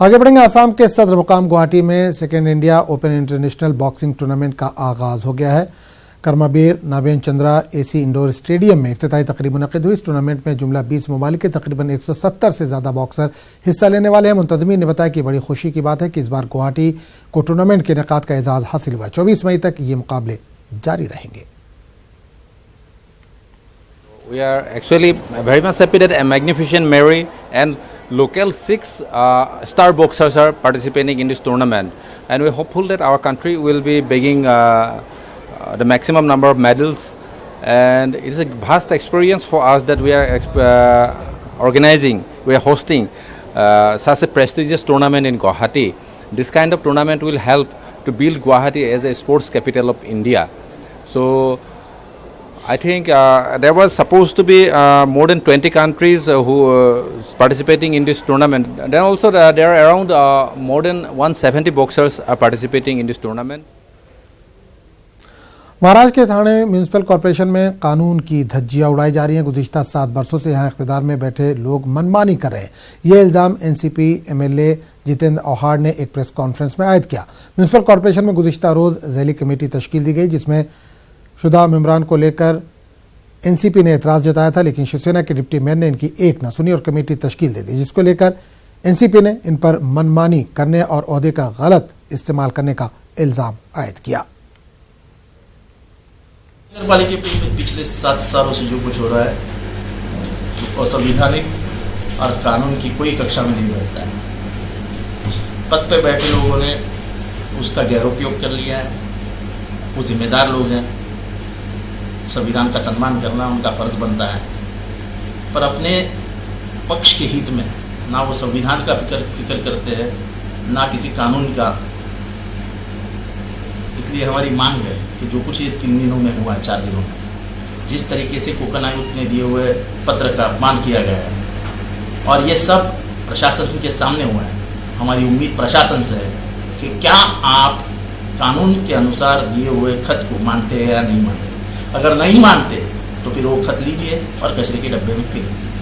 आगे बढ़ेंगे। असम के सदर मुकाम गुवाहाटी में second India open international boxing tournament का आगाज हो गया है। कर्मवीर नावेन चंद्रा एसी इंडोर स्टेडियम में इफ्तिताही तकरीब मुनक़िद हुई। इस टूर्नामेंट में जुमला 20 ममालिक के तकरीबन 170 से ज्यादा बॉक्सर हिस्सा लेने वाले हैं। मुंतज़मीन ने बताया कि बड़ी खुशी की बात है कि इस बार गुवाहाटी को टूर्नामेंट के इनेकाद का एजाज हासिल हुआ। 24 मई तक ये मुकाबले जारी रहेंगे। We are actually very much happy that a magnificent Mary and local 6 star boxers are participating in this tournament, and we're hopeful that our country will be bagging the maximum number of medals. And it's a vast experience for us that we are organizing, we are hosting such a prestigious tournament in Guwahati. This kind of tournament will help to build Guwahati as a sports capital of India. So I think there was supposed to be more than 20 countries who participating in this tournament. Then also there are around more than 170 boxers are participating in this tournament. Maharashtra के Thane municipal corporation में कानून की धज्जियां उड़ाई जा रही हैं। गुज़िश्ता 7 वर्षों से यहां इख्तिदार में बैठे लोग मनमानी कर रहे हैं। ये इल्जाम एनसीपी एमएलए जितेंद्र औहाड़ ने एक प्रेस कॉन्फ्रेंस में आयद किया। म्यूनिसिपल कॉरपोरेशन में गुज़िश्ता रोज झैली कमेटी तश्कील दी गई, जिसमें शुदा मेंबरान को लेकर एनसीपी ने एतराज जताया था, लेकिन शिवसेना के डिप्टी मेयर ने इनकी एक न सुनी और कमेटी तश्कील दे दी, जिसको लेकर एनसीपी ने इन पर मनमानी करने और ओहदे का गलत इस्तेमाल करने का इल्जाम आयद किया। नगर पालिका में पिछले 7 सालों से जो कुछ हो रहा है असंवैधानिक और कानून की कोई कक्षा में नहीं बैठता है। पद पे बैठे लोगों ने उसका गैरोपयोग कर लिया है। वो जिम्मेदार लोग हैं, संविधान का सम्मान करना उनका फर्ज बनता है, पर अपने पक्ष के हित में ना वो संविधान का फिक्र करते हैं ना किसी कानून का। इसलिए हमारी मांग है कि जो कुछ ये 3 दिनों में हुआ, 4 दिनों में, जिस तरीके से कोकण आयुक्त ने दिए हुए पत्र का अपमान किया गया है और ये सब प्रशासन के सामने हुआ है, हमारी उम्मीद प्रशासन से है कि क्या आप कानून के अनुसार दिए हुए खत को मानते हैं या नहीं मानते। अगर नहीं मानते तो फिर वो खत लीजिए और कचरे के डब्बे में फेंक दीजिए।